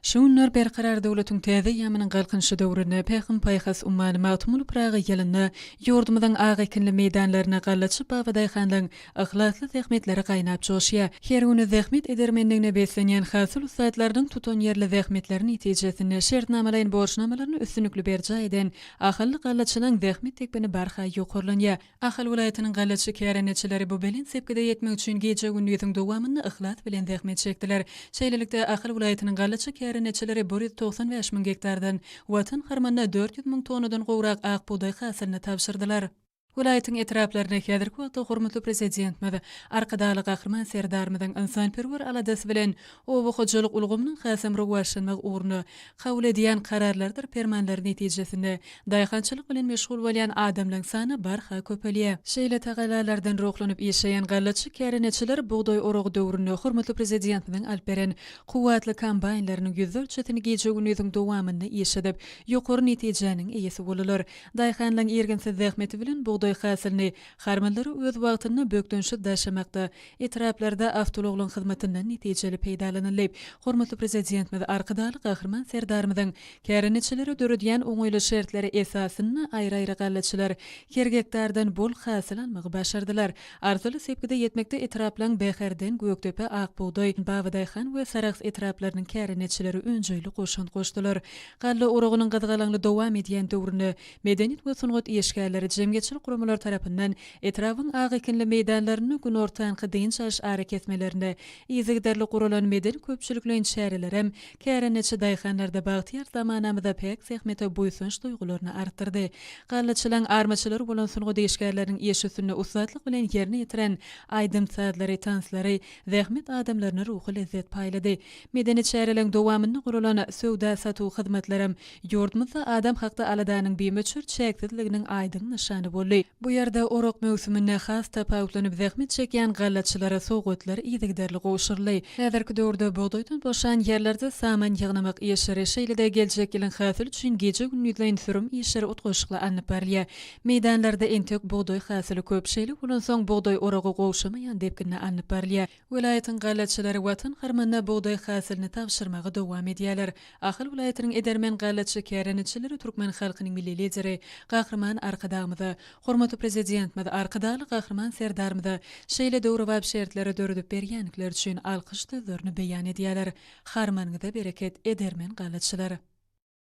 Şunlar berqarar döwletiň täze ýamynyň galkynşy döwrüne pähim paýhas umman magtymul Praga ýylyna ýurdumyzyň agykinli meýdanlaryna gallaçyp babadaýxanyň ihlasly zähmetleri gaýnap joşýar. Her güni zähmet edermenligine beslenýän hasyl ustadlaryň tutan ýerli zähmetlerini ýetijesini şertnamalaryň borçnamalaryny üstünlikli berje eden ahylly gallaçynyň zähmet tekbini barha ýokurlanýar. Ahyl welaýatynyň gallaçy käreneçileri bu belin sepkide ýetmek üçin geje gündüziň dowamyny ihlas bilen zähmet çekdiler. Şeýlelikde ahyl welaýatynyň gallaçy käreneçileri 195 000 hektardan watan harmanda 400 000 tonadan gowrak ak buğday hasylyny tapşyrdylar. Welaýatyň etraplaryna häzirki wagtda hormatly prezidentimiz arkadaly gahrman serdarmyzyň insanperwer aladasy bilen obu hojalyk ulgamynyň hasam rowşanmak ugruna kabul edýän kararlardyr permanlaryň netijesinde daýhançylyk bilen meşgul bolýan adamlaryň sany barha köpelýär. Şeýle tagalalardan rohlanyp ýeşeýän gallaçy käreneçiler buğday orogy döwründe hormatly prezidentimiň alperen kuwatly kombaýnlarynyň ýüzölçetini geje gündüziň dowamynda ýeşedip ýokary netijeniň eýesi bolurlar. Daýhanlaryň ergensiz zähmeti bilen buğday hasylyny harmanlary öz wagtyny bökdünşi daşamakda etraplarda awtologlyň hyzmatinden netijeli peýdalanylýar. Hormatly prezidentimiz arkadaly gahrman serdarmyzyň käreneçilere döredýän oňoýly şertleri esasyny aýry-aýry gallaçylar kergektardan bol hasyl almagy başardylar. Arzuly sepkide ýetmekde etraplaryň Bäherden, Göktepe, Akbuğday, Babadaýhan we Sarax etraplarynyň käreneçileri öňjüli goşun goşdylar. Galla orogynyň gazgalanly dowam edýän döwrüne medeniýet we sungat ýeşgärleri jemgyetçilik gurumlar tarapyndan etrawyň agykinli meýdanlaryny gün ortaňky dynçaş ara kesmelerinde ýyzygdarly guralan meden köpçülikleň şäherler hem käreneçi daýhanlarda bagtyar zamanamyzda pek zähmete buýsunç duýgularyny artdyrdy. Gallaçylaryň armaçylary bolan sunga deşgärleriň ýeşüsini usatlyk bilen ýerine ýetiren aýdym satlary, tanslary, zähmet adamlaryny ruhy lezzet paýlady. Medeniýet şäherleriň dowamyny guralan söwda satuw hyzmatlarym ýurdumyzda adam hakda aladanyň beýmeçür çäksizliginiň aýdym nyşany boldy. Bu ýerde orok mewsümine has tapawutlanyp zähmet çekýän gallaçylara sowgatlar ýyzygdarly gowşurly. Häzirki döwürde buğdaýdan boşan ýerlerde saman ýygnamak ýeşeri şeýle-de geljek ýylyň hasyl üçin geje gündüzleň sürüm ýeşeri utgoşykla alnyp barýar. Meýdanlarda entek buğday hasyly köp şeýle bolan soň buğday orogy gowşamaýan depkine alnyp barýar. Welaýatyň gallaçylary watan harmanda buğday hasylyny tapşyrmagy dowam edýärler. Ahyl welaýatynyň edermen gallaçy käreneçileri türkmen halkynyň milli lideri gahrman arkadagymyza hormatly prezidentimiz arkadaly gahrman serdarmyza şeýle döwri we şertleri döredip berýänlikleri üçin alkyş sözlerini beýan edýärler. Harmanyňyza bereket edermen gallaçylary.